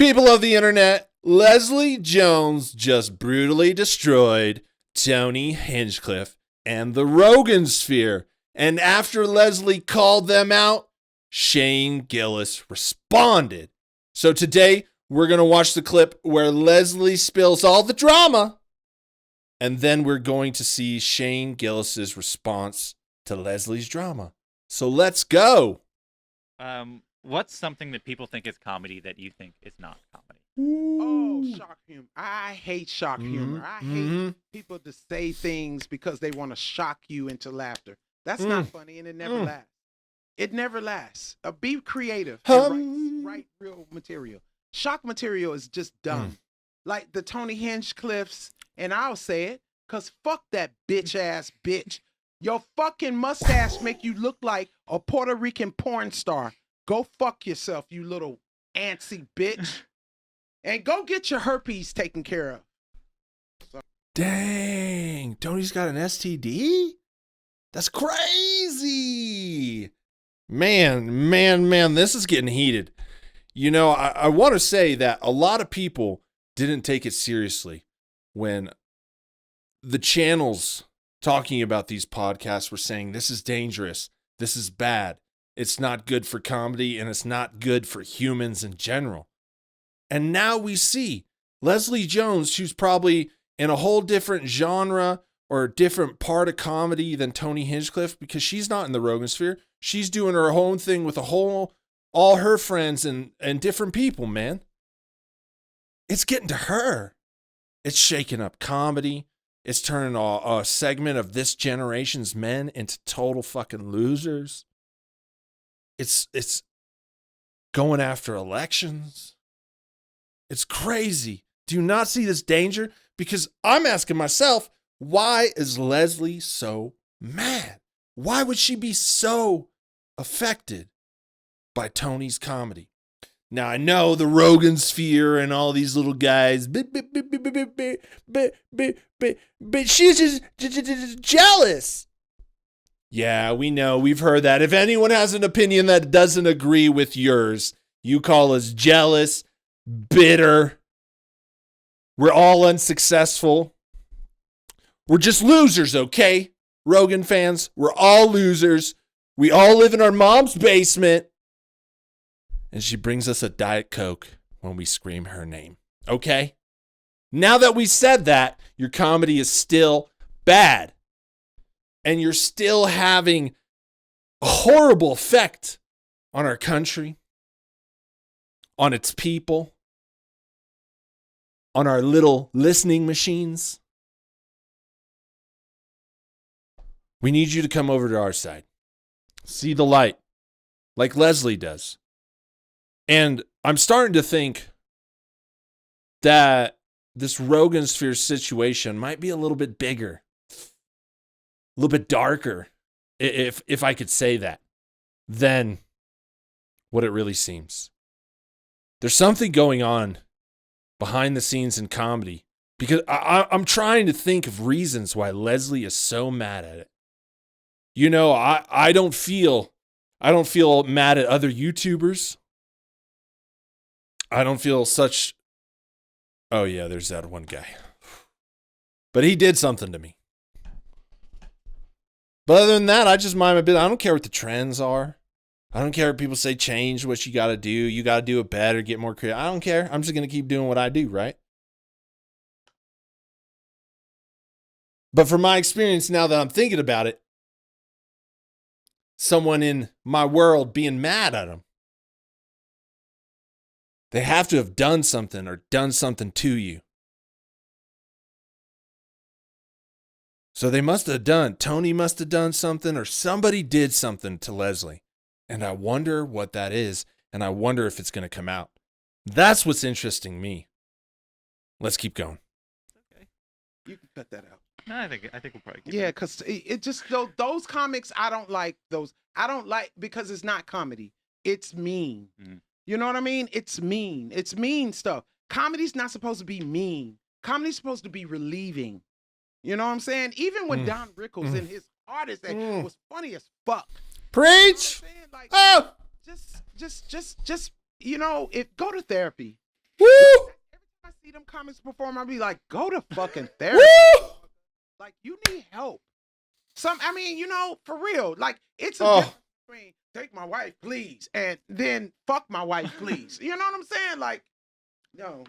People of the internet, Leslie Jones just brutally destroyed Tony Hinchcliffe and the Rogansphere. And after Leslie called them out, Shane Gillis responded. So today, we're going to watch the clip where Leslie spills all the drama. And then we're going to see Shane Gillis's response to Leslie's drama. So let's go. What's something that people think is comedy that you think is not comedy? Oh, shock humor. I hate shock humor. I hate people to say things because they want to shock you into laughter. That's not funny, and it never lasts. It never lasts. Be creative and write real material. Shock material is just dumb. Like the Tony Hinchcliffes, and I'll say it, because fuck that bitch-ass bitch. Your fucking mustache make you look like a Puerto Rican porn star. Go fuck yourself, you little antsy bitch. And go get your herpes taken care of. Dang, Tony's got an STD? That's crazy. Man, this is getting heated. You know, I want to say that a lot of people didn't take it seriously when the channels talking about these podcasts were saying this is dangerous, this is bad. It's not good for comedy, and it's not good for humans in general. And now we see Leslie Jones, who's probably in a whole different genre or a different part of comedy than Tony Hinchcliffe, because she's not in the Rogansphere. She's doing her own thing with all her friends and different people, man. It's getting to her. It's shaking up comedy. It's turning a segment of this generation's men into total fucking losers. It's going after elections. It's crazy. Do you not see this danger? Because I'm asking myself, why is Leslie so mad? Why would she be so affected by Tony's comedy? Now, I know the Rogansphere and all these little guys, but she's just jealous. Yeah, we know. We've heard that. If anyone has an opinion that doesn't agree with yours, you call us jealous, bitter. We're all unsuccessful. We're just losers, okay? Rogan fans, we're all losers. We all live in our mom's basement. And she brings us a Diet Coke when we scream her name, okay? Now that we said that, your comedy is still bad. And you're still having a horrible effect on our country, on its people, on our little listening machines. We need you to come over to our side. See the light, like Leslie does. And I'm starting to think that this Rogansphere situation might be a little bit bigger, a little bit darker, if I could say that, than what it really seems. There's something going on behind the scenes in comedy, because I'm trying to think of reasons why Leslie is so mad at it. You know, I don't feel mad at other YouTubers. I don't feel such. Oh yeah, there's that one guy. But he did something to me. But other than that, I just mind my business. I don't care what the trends are. I don't care if people say change what you got to do. You got to do it better, get more creative. I don't care. I'm just going to keep doing what I do, right? But from my experience, now that I'm thinking about it, someone in my world being mad at him, they have to have done something or done something to you. So they must have done, Tony must have done something, or somebody did something to Leslie. And I wonder what that is, and I wonder if it's going to come out. That's what's interesting me. Let's keep going. Okay. You can cut that out. No, I think we'll probably keep it. Because it just, those comics, I don't like those. I don't like, because it's not comedy. It's mean. Mm. You know what I mean? It's mean. It's mean stuff. Comedy's not supposed to be mean. Comedy's supposed to be relieving. You know what I'm saying? Even when Don Rickles in his artist act was funny as fuck. Preach! You know like, just, you know, go to therapy. Woo! Every time I see them comics perform, I'll be like, go to fucking therapy. Woo! Like, you need help. I mean, you know, for real. Like, it's a Oh. difference between take my wife, please, and then fuck my wife, please. You know what I'm saying? Like, no.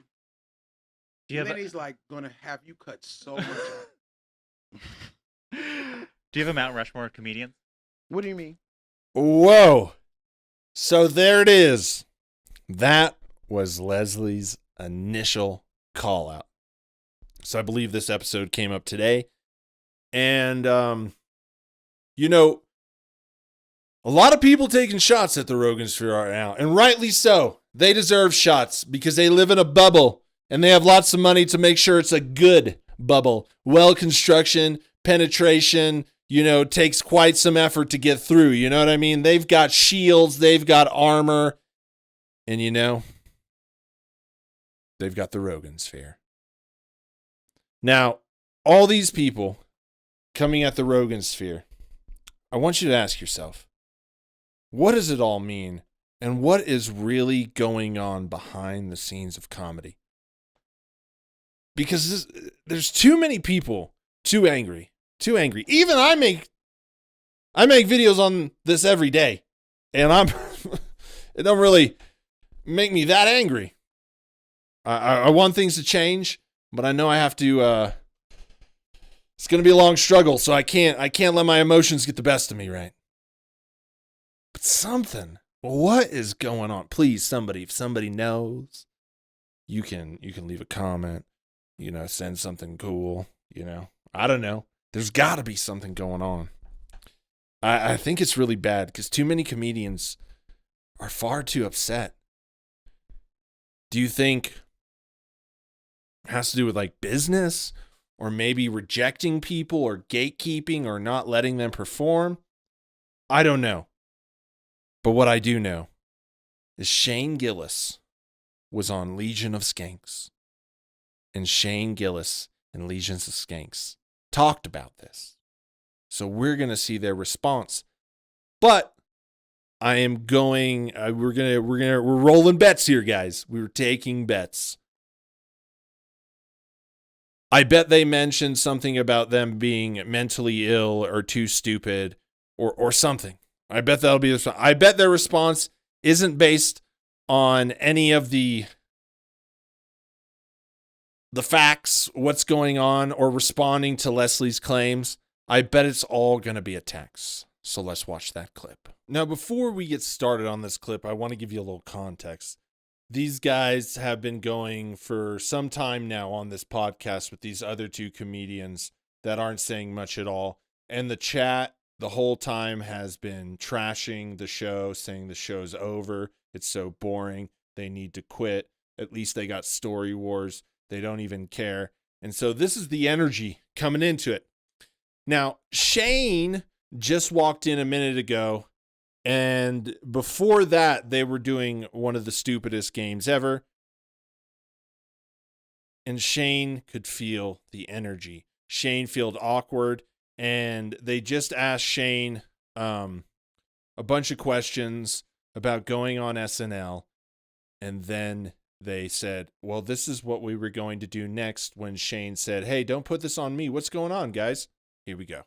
And then he's like, gonna have you cut so much out. Do you have a Mount Rushmore of comedians? What do you mean? Whoa. So there it is. That was Leslie's initial call out. So I believe this episode came up today. And, you know, a lot of people taking shots at the Rogansphere right now, and rightly so. They deserve shots because they live in a bubble and they have lots of money to make sure it's a good bubble. Well construction, penetration, you know, takes quite some effort to get through. You know what I mean? They've got shields, they've got armor, and you know, they've got the Rogansphere. Now, all these people coming at the Rogansphere, I want you to ask yourself, what does it all mean? And what is really going on behind the scenes of comedy? Because there's too many people too angry. Even I make videos on this every day, and it don't really make me that angry. I want things to change, but I know I have to. It's going to be a long struggle, so I can't let my emotions get the best of me, right? But something. What is going on? Please, somebody, if somebody knows, you can leave a comment, you know, send something cool, you know. I don't know. There's got to be something going on. I think it's really bad because too many comedians are far too upset. Do you think it has to do with like business or maybe rejecting people or gatekeeping or not letting them perform? I don't know. But what I do know is Shane Gillis was on Legion of Skanks. And Shane Gillis and Legions of Skanks talked about this. So we're going to see their response. But I am going, we're rolling bets here, guys. We're taking bets. I bet they mentioned something about them being mentally ill or too stupid or something. I bet that'll be the. I bet their response isn't based on any of the facts, what's going on, or responding to Leslie's claims. I bet it's all going to be attacks. So let's watch that clip. Now, before we get started on this clip, I want to give you a little context. These guys have been going for some time now on this podcast with these other two comedians that aren't saying much at all. And the chat the whole time has been trashing the show, saying the show's over. It's so boring. They need to quit. At least they got Story Wars. They don't even care. And so this is the energy coming into it. Now, Shane just walked in a minute ago. And before that, they were doing one of the stupidest games ever. And Shane could feel the energy. Shane felt awkward. And they just asked Shane a bunch of questions about going on SNL. And then they said, well, this is what we were going to do next when Shane said, hey, don't put this on me. What's going on, guys? Here we go.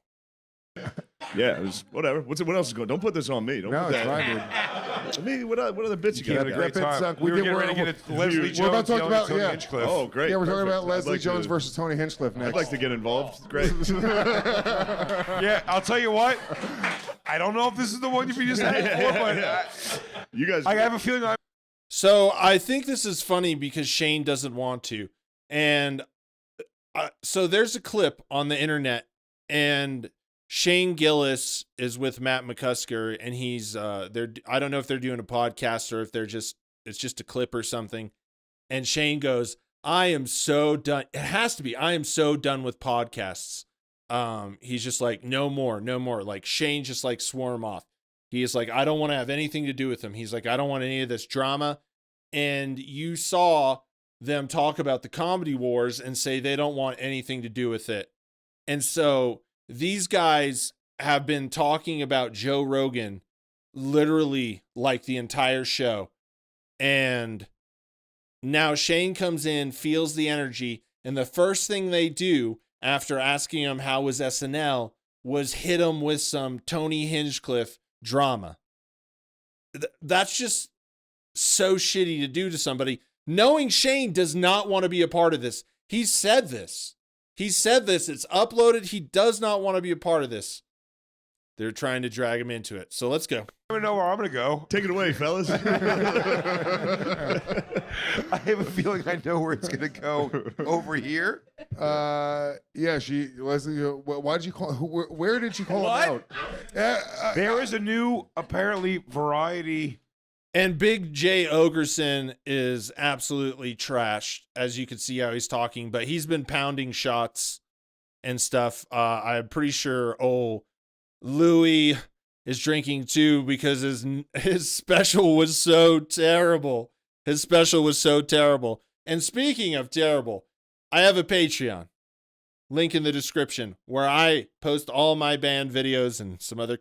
Yeah, it was whatever. What else is going? Don't put this on me. Don't put that. Fine, I mean, what other bits you got? had a great time. We were getting ready to get it. Leslie Jones. We're about to talk yelling about at Tony Hinchcliffe. Oh, great. Yeah, we're talking Perfect. about Leslie I'd like Jones to- versus Tony Hinchcliffe next. I'd like to get involved. Great. Yeah, I'll tell you what. I don't know if this is the one you just had before, but You guys. I have a feeling I'm. So I think this is funny because Shane doesn't want to. And so there's a clip on the internet, and Shane Gillis is with Matt McCusker, and he's I don't know if they're doing a podcast or if it's just a clip or something. And Shane goes, I am so done. It has to be. I am so done with podcasts. He's just like, no more. Like Shane just like swore him off. He is like, I don't want to have anything to do with him. He's like, I don't want any of this drama. And you saw them talk about the Comedy Wars and say they don't want anything to do with it. And so these guys have been talking about Joe Rogan literally like the entire show. And Now Shane comes in, feels the energy, and the first thing they do after asking him how was SNL was hit him with some Tony Hinchcliffe drama. That's just so shitty to do to somebody, knowing Shane does not want to be a part of this. He said this. It's uploaded. He does not want to be a part of this. They're trying to drag him into it. So let's go. I don't know where I'm going to go. Take it away, fellas. I have a feeling I know where it's going to go. Over here? Yeah, Leslie, why did you call, where did she call him out? There is a new, apparently, variety. And Big J Ogerson is absolutely trashed, as you can see how he's talking, but he's been pounding shots and stuff. I'm pretty sure Louis is drinking too because his special was so terrible. And speaking of terrible, I have a Patreon, link in the description, where I post all my band videos and some other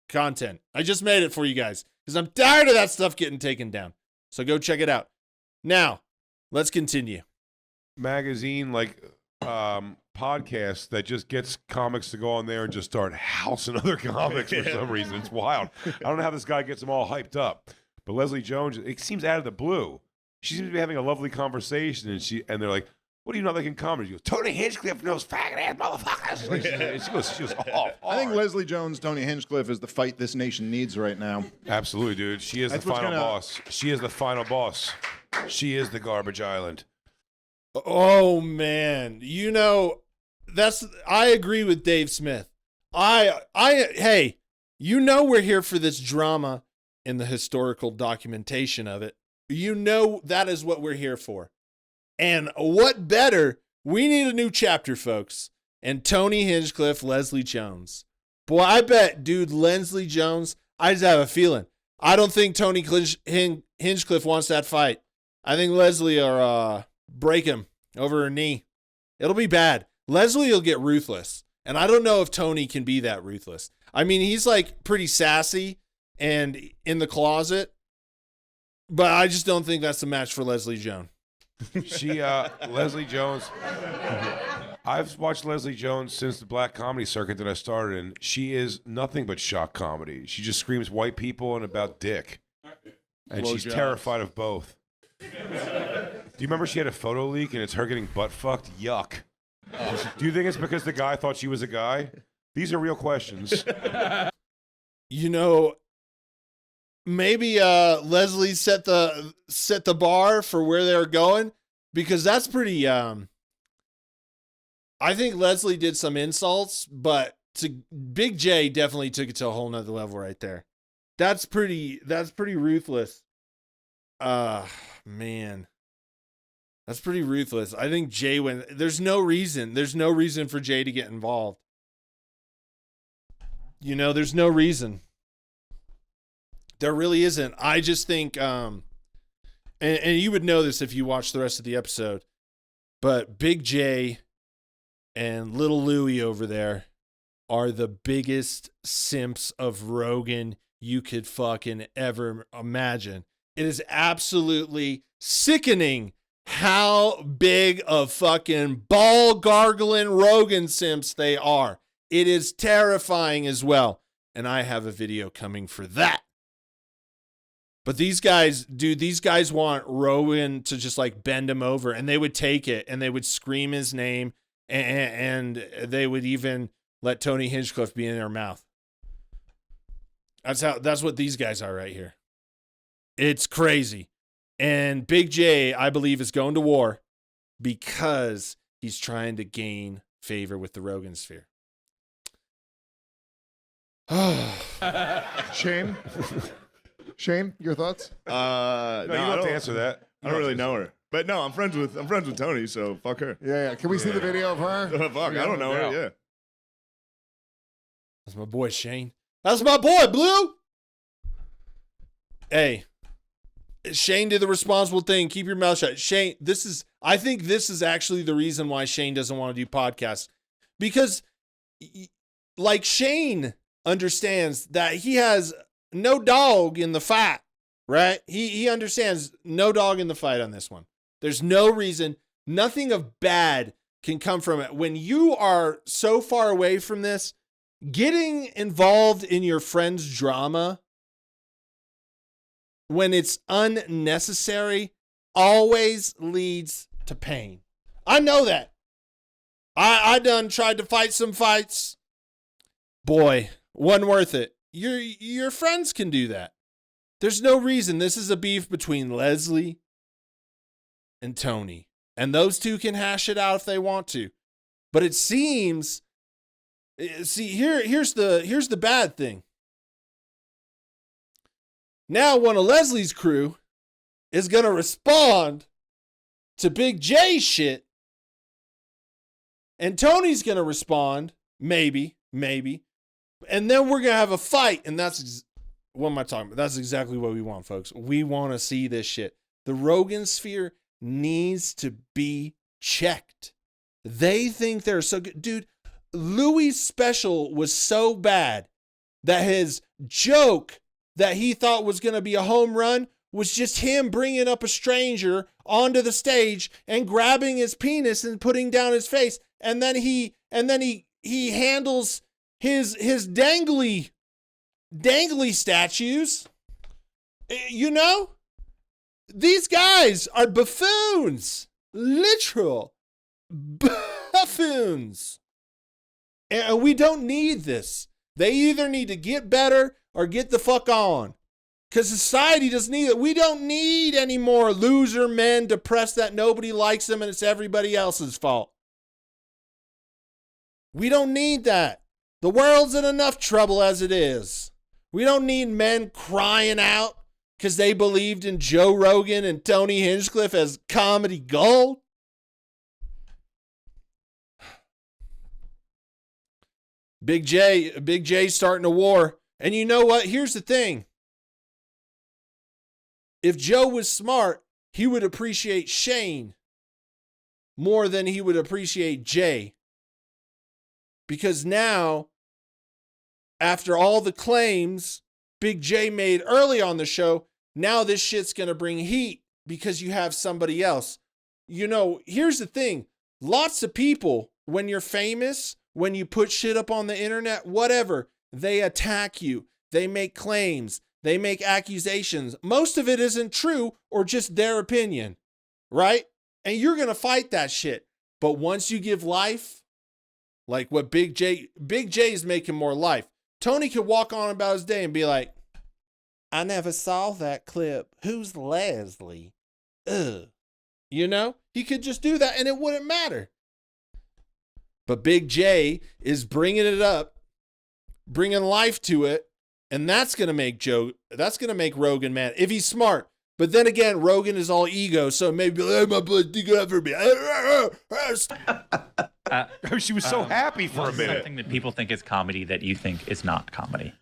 content. I just made it for you guys because I'm tired of that stuff getting taken down. So go check it out. Now, let's continue. Magazine, podcast that just gets comics to go on there and just start housing other comics for some reason. It's wild. I don't know how this guy gets them all hyped up. But Leslie Jones, it seems out of the blue. She seems to be having a lovely conversation, and they're like, "What do you know they can comedy?" She goes, "Tony Hinchcliffe knows faggot ass motherfuckers." She goes off. I think Leslie Jones, Tony Hinchcliffe is the fight this nation needs right now. Absolutely, dude. She is the final boss. She is the final boss. She is the garbage island. Oh man, I agree with Dave Smith. Hey, we're here for this drama and the historical documentation of it. That is what we're here for. And what better? We need a new chapter, folks. And Tony Hinchcliffe, Leslie Jones. Boy, I bet, dude, Leslie Jones, I just have a feeling. I don't think Tony Hinchcliffe wants that fight. I think Leslie will break him over her knee. It'll be bad. Leslie will get ruthless. And I don't know if Tony can be that ruthless. I mean, he's pretty sassy and in the closet, but I just don't think that's a match for Leslie Jones. Leslie Jones, I've watched Leslie Jones since the black comedy circuit that I started in. She is nothing but shock comedy. She just screams white people and about dick. And she's terrified of both. Do you remember she had a photo leak and it's her getting butt fucked? Yuck. Do you think it's because the guy thought she was a guy? These are real questions. Maybe Leslie set the bar for where they're going, because that's pretty. I think Leslie did some insults, but Big J definitely took it to a whole nother level right there. That's pretty ruthless. Man. That's pretty ruthless. I think Jay went. There's no reason for Jay to get involved. There's no reason. There really isn't. I just think, and you would know this if you watched the rest of the episode, but Big J and Little Louie over there are the biggest simps of Rogan you could fucking ever imagine. It is absolutely sickening how big of fucking ball gargling Rogan simps they are. It is terrifying as well. And I have a video coming for that. But these guys want Rogan to just bend him over, and they would take it and they would scream his name, and they would even let Tony Hinchcliffe be in their mouth. That's what these guys are right here. It's crazy. And Big J, I believe, is going to war because he's trying to gain favor with the Rogansphere. Shane, your thoughts? No, you don't have to answer that. I don't really know her. But no, I'm friends with Tony, so fuck her. Yeah. Can we see the video of her? Fuck, I don't know her, yeah. That's my boy, Shane. That's my boy, Blue. Hey, Shane did the responsible thing. Keep your mouth shut. Shane, I think this is actually the reason why Shane doesn't want to do podcasts. Because, Shane understands that he has no dog in the fight right? He understands no dog in the fight on this one. There's no reason, nothing of bad can come from it. When you are so far away from this, getting involved in your friend's drama when it's unnecessary always leads to pain. I know that. I done tried to fight some fights. Boy, wasn't worth it. Your friends can do that. There's no reason. This is a beef between Leslie and Tony. And those two can hash it out if they want to. But it seems, see, here's the bad thing. Now one of Leslie's crew is going to respond to Big J's shit. And Tony's going to respond, maybe. And then we're going to have a fight. And that's, what am I talking about? That's exactly what we want, folks. We want to see this shit. The Rogansphere needs to be checked. They think they're so good. Dude, Louis' special was so bad that his joke that he thought was going to be a home run was just him bringing up a stranger onto the stage and grabbing his penis and putting down his face. And then he handles his dangly statues. You know, these guys are buffoons, literal buffoons. And we don't need this. They either need to get better or get the fuck on. Because society doesn't need it. We don't need any more loser men depressed that nobody likes them and it's everybody else's fault. We don't need that. The world's in enough trouble as it is. We don't need men crying out because they believed in Joe Rogan and Tony Hinchcliffe as comedy gold. Big J's starting a war. And you know what? Here's the thing. If Joe was smart, he would appreciate Shane more than he would appreciate Jay. Because now, after all the claims Big J made early on the show, now this shit's going to bring heat because you have somebody else. You know, here's the thing. Lots of people, when you're famous, when you put shit up on the internet, whatever, they attack you. They make claims. They make accusations. Most of it isn't true or just their opinion, right? And you're going to fight that shit. But once you give life, like what Big J is making more life. Tony could walk on about his day and be like, I never saw that clip. Who's Leslie? Ugh. You know, he could just do that and it wouldn't matter. But Big J is bringing it up, bringing life to it. And that's going to make Rogan mad if he's smart. But then again, Rogan is all ego. So maybe, hey, my boy, dig up for me. She was so happy for a minute. Something that people think is comedy that you think is not comedy.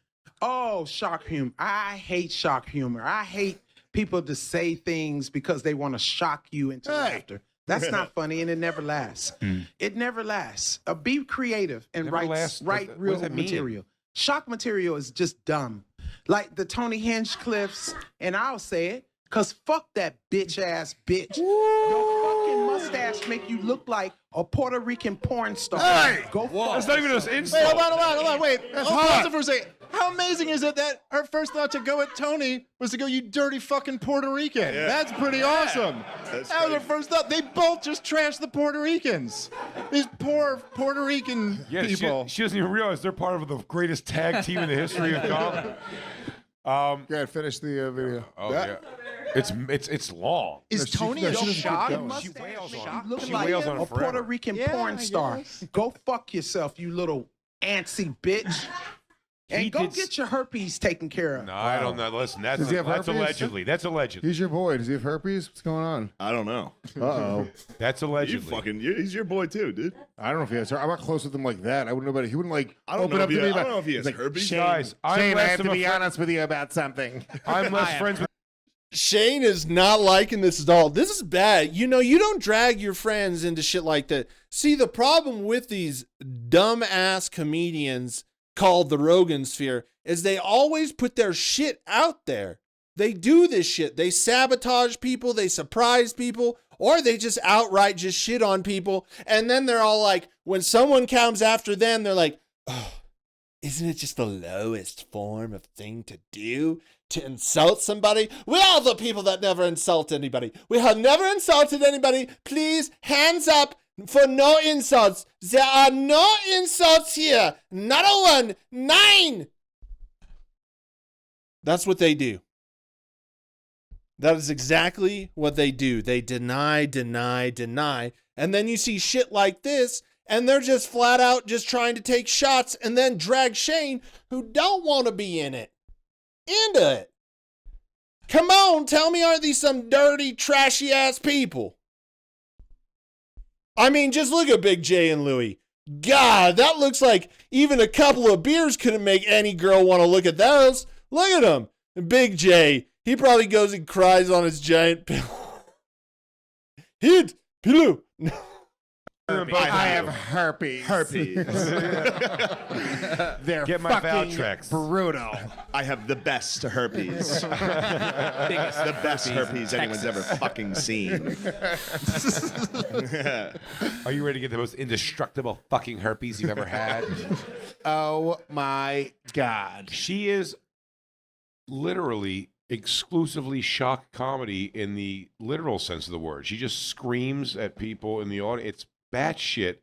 Oh, shock humor. I hate shock humor. I hate people to say things because they want to shock you into laughter. That's not funny, and it never lasts. It never lasts. Be creative and write real material. Shock material is just dumb. Like the Tony Hinchcliffes, and I'll say it, because fuck that bitch-ass bitch. Your fucking mustache make you look like a Puerto Rican porn star. Hey! Go fuck That's not even an yourself. insult. Wait, hold on. Wait, That's pause hot. it for a second. How amazing is it that her first thought to go at Tony was to go, you dirty fucking Puerto Rican? Yeah. That's pretty awesome. That's That was her crazy. first thought. They both just trashed the Puerto Ricans. These poor Puerto Rican people. She doesn't even realize they're part of the greatest tag team in the history of comedy. Go ahead, finish the video. Oh yeah, it's long. Is she- Tony no, a she doesn't keep shock? going. She wails You on. look She like wails on a forever. Puerto Rican Yeah, porn I star. guess. Go fuck yourself, you little antsy bitch. And He go did get your herpes taken care of. No, I don't know. Listen, Does he have herpes? allegedly. That's allegedly. He's your boy. Does he have herpes? What's going on? I don't know. Uh-oh. That's allegedly. He's your boy too, dude. I don't know if he has herpes. I'm not close with him like that. I wouldn't know about it. He wouldn't like I don't open know up if to he- me I about don't know if he has He's like, herpes. Shane, Guys, I'm Shane, I less have of to a be friend- honest with you about something. I'm less friends with. Shane is not liking this at all. This is bad. You know, you don't drag your friends into shit like that. See, the problem with these dumb-ass comedians called the Rogansphere is they always put their shit out there. They do this shit. They sabotage people, they surprise people, or they just outright just shit on people. And then they're all like, when someone comes after them, they're like, oh, isn't it just the lowest form of thing to do? To insult somebody? We are the people that never insult anybody. We have never insulted anybody. Please, hands up for no insults. There are no insults here. Not a one. 9. That's what they do. That is exactly what they do. They deny. And then you see shit like this, and they're just flat out just trying to take shots and then drag Shane, who don't want to be in it, into it. Come on, tell me, aren't these some dirty, trashy ass people? I mean, just look at Big J and Louie. God, that looks like even a couple of beers couldn't make any girl want to look at those. Look at him. Big J, he probably goes and cries on his giant pillow. Hit, pillow. I have herpes. They're Get my fucking Valtrex. brutal. I have the best herpes. The best herpes anyone's ever fucking seen. Are you ready to get the most indestructible fucking herpes you've ever had? Oh my God. She is literally exclusively shock comedy in the literal sense of the word. She just screams at people in the audience. It's batshit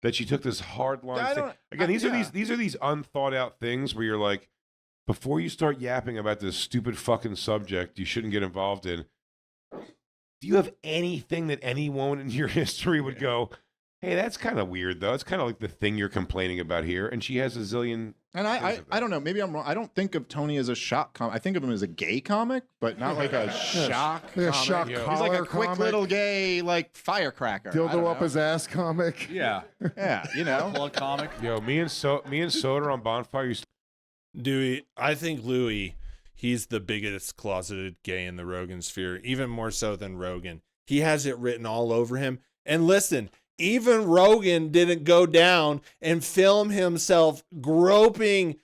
that she took this hard line thing. Again, these are these unthought out things where you're like, before you start yapping about this stupid fucking subject you shouldn't get involved in, do you have anything that any woman in your history would go, hey, that's kind of weird though. It's kind of like the thing you're complaining about here. And she has a zillion. And I don't know. Maybe I'm wrong. I don't think of Tony as a shock comic. I think of him as a gay comic, but not like a shock Yeah, comic. shock He's collar like a quick comic. little gay, like firecracker. I don't Dildo up know. his ass comic. Yeah. Yeah, you know. Plug comic. Yo, me and Soda on Bonfire used Dewey, I think Louis, he's the biggest closeted gay in the Rogansphere, even more so than Rogan. He has it written all over him. And listen, even Rogan didn't go down and film himself groping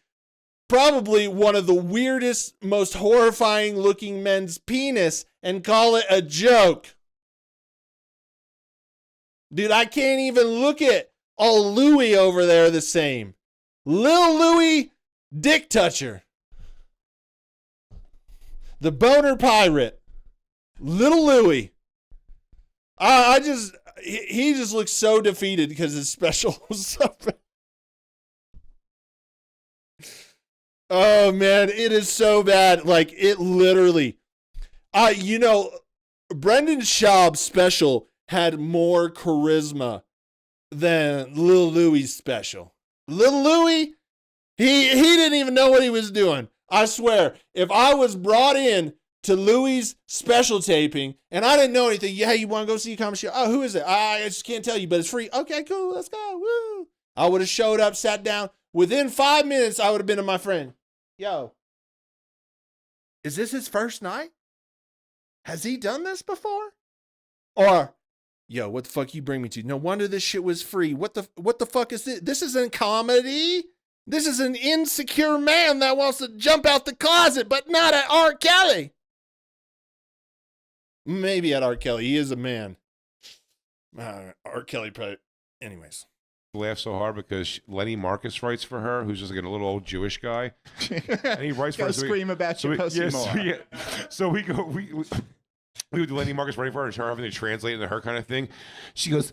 probably one of the weirdest, most horrifying looking men's penis and call it a joke. Dude, I can't even look at all Louis over there the same. Lil Louis, dick toucher. The boner pirate. Little Louis. He just looks so defeated because his special was so bad. Oh man, it is so bad. Like it literally. Brendan Schaub's special had more charisma than Lil Louis' special. Lil Louis, he didn't even know what he was doing. I swear, if I was brought in to Louis' special taping and I didn't know anything, yeah, you want to go see a comedy show? Oh, who is it? I just can't tell you, but it's free. Okay, cool, let's go. Woo! I would have showed up, sat down. Within 5 minutes, I would have been to my friend. Yo, is this his first night? Has he done this before? Or, yo, what the fuck you bring me to? No wonder this shit was free. What the fuck is this? This isn't comedy. This is an insecure man that wants to jump out the closet, but not at R. Kelly. Maybe at R. Kelly. He is a man. R. Kelly probably. Anyways. laugh so hard because Lenny Marcus writes for her, who's just like a little old Jewish guy, and he writes for her. Scream about your pussy more. So we go. We would do Lenny Marcus writing for her and her having to translate into her kind of thing. She goes,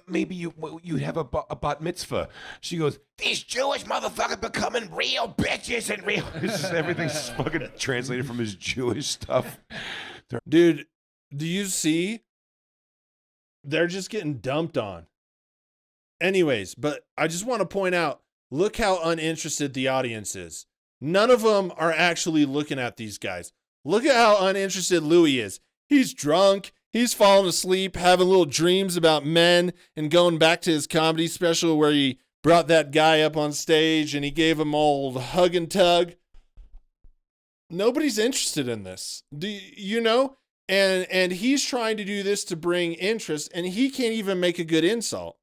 maybe you'd have a bat mitzvah. She goes, these Jewish motherfuckers becoming real bitches and real. It's just everything's fucking translated from his Jewish stuff. Dude, do you see? They're just getting dumped on. Anyways, but I just want to point out, look how uninterested the audience is. None of them are actually looking at these guys. Look at how uninterested Louis is. He's drunk. He's falling asleep, having little dreams about men and going back to his comedy special where he brought that guy up on stage and he gave him old hug and tug. Nobody's interested in this. Do you know? And he's trying to do this to bring interest, and he can't even make a good insult.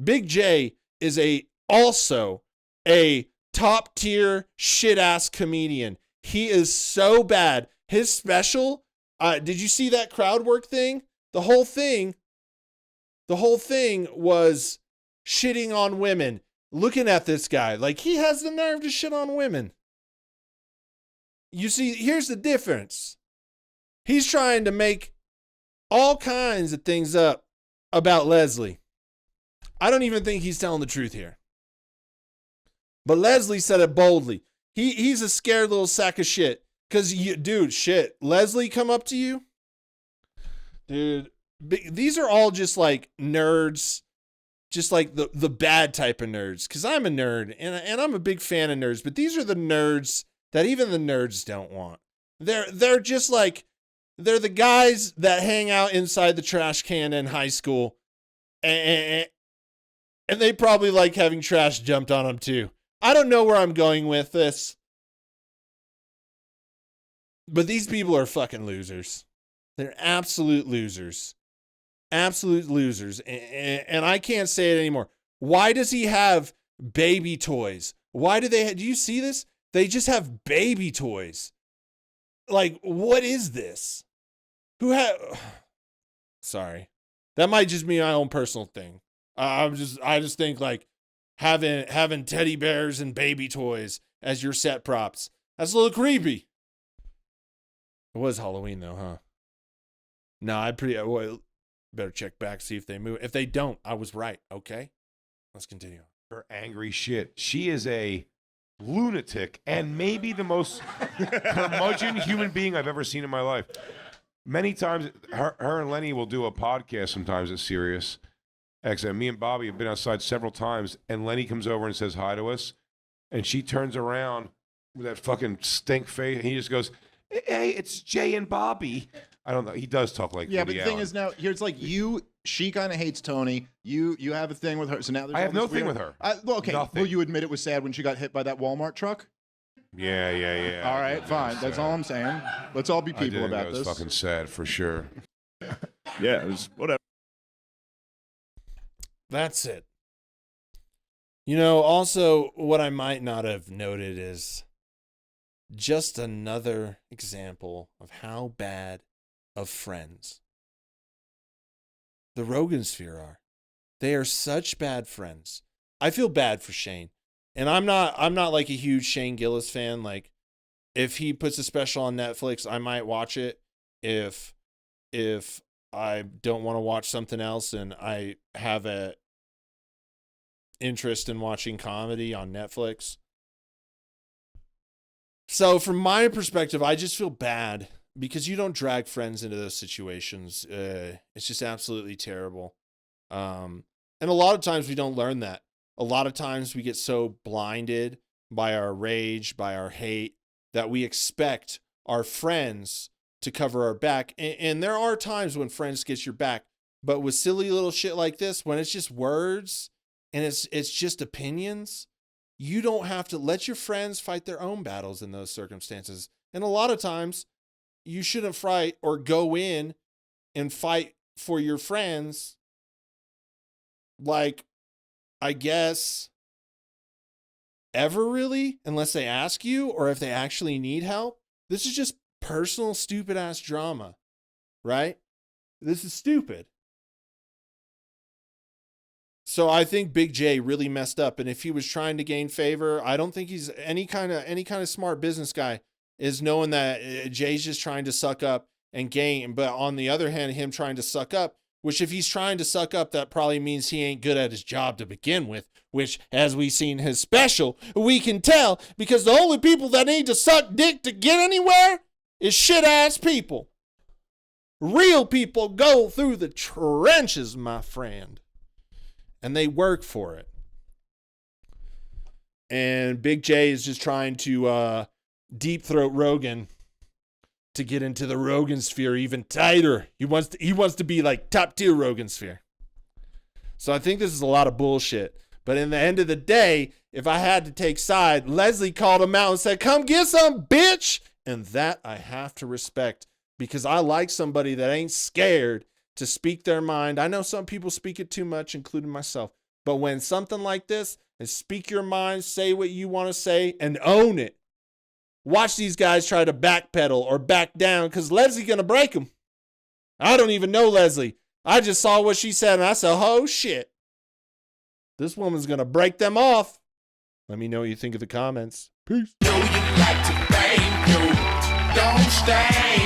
Big J is also a top tier shit ass comedian. He is so bad. His special, did you see that crowd work thing? The whole thing was shitting on women. Looking at this guy, like he has the nerve to shit on women. You see, here's the difference. He's trying to make all kinds of things up about Leslie. I don't even think he's telling the truth here. But Leslie said it boldly. He's a scared little sack of shit. Because, dude, shit. Leslie come up to you? Dude, these are all just like nerds. Just like the bad type of nerds. Because I'm a nerd, and I'm a big fan of nerds. But these are the nerds that even the nerds don't want. They're just like, they're the guys that hang out inside the trash can in high school. And they probably like having trash jumped on them too. I don't know where I'm going with this. But these people are fucking losers. They're absolute losers. Absolute losers. And I can't say it anymore. Why does he have baby toys? Why do you see this? They just have baby toys. Like, what is this? Sorry. That might just be my own personal thing. I just think like having teddy bears and baby toys as your set props. That's a little creepy. It was Halloween though, huh? No, better check back, see if they move. If they don't, I was right. Okay, let's continue. Her angry shit. She is a lunatic and maybe the most curmudgeon human being I've ever seen in my life. Many times, her and Lenny will do a podcast sometimes at Sirius XM. Me and Bobby have been outside several times, and Lenny comes over and says hi to us, and she turns around with that fucking stink face, and he just goes, "Hey, it's Jay and Bobby." I don't know. He does talk like yeah, Woody but the thing Allen. is now here's like she kind of hates Tony. You have a thing with her. So now there's I have all no this thing weird- with her. Well, okay. Nothing. Will you admit it was sad when she got hit by that Walmart truck? Yeah. All right, fine. That's all I'm saying. Let's all be people about It was this. fucking sad for sure. Yeah, it was whatever. That's it. You know, also what I might not have noted is just another example of how bad of friends the Rogansphere are. They are such bad friends. I feel bad for Shane. And I'm not like a huge Shane Gillis fan. Like if he puts a special on Netflix, I might watch it. If I don't want to watch something else and I have a interest in watching comedy on Netflix. So from my perspective, I just feel bad because you don't drag friends into those situations. It's just absolutely terrible. And a lot of times we don't learn that. A lot of times we get so blinded by our rage, by our hate, that we expect our friends to cover our back. And there are times when friends get your back, but with silly little shit like this, when it's just words and it's just opinions, you don't have to let your friends fight their own battles in those circumstances. And a lot of times you shouldn't fight or go in and fight for your friends. Like, I guess, ever really, unless they ask you or if they actually need help. This is just personal stupid ass drama, right? This is stupid. So I think Big J really messed up, and if he was trying to gain favor, I don't think he's any kind of smart business guy is knowing that Jay's just trying to suck up and gain. But on the other hand, him trying to suck up, which if he's trying to suck up, that probably means he ain't good at his job to begin with, which, as we seen his special, we can tell, because the only people that need to suck dick to get anywhere is shit-ass people. Real people go through the trenches, my friend, and they work for it. And Big J is just trying to deep throat Rogan to get into the Rogansphere even tighter. He wants to be like top tier Rogansphere. So I think this is a lot of bullshit. But in the end of the day, if I had to take side, Leslie called him out and said, "Come get some, bitch." And that I have to respect, because I like somebody that ain't scared to speak their mind. I know some people speak it too much, including myself. But when something like this is speak your mind, say what you want to say, and own it. watch these guys try to backpedal or back down because Leslie's going to break them. I don't even know Leslie. I just saw what she said and I said, oh shit. This woman's going to break them off. Let me know what you think of the comments. Peace. Do you like to bang? You don't stay.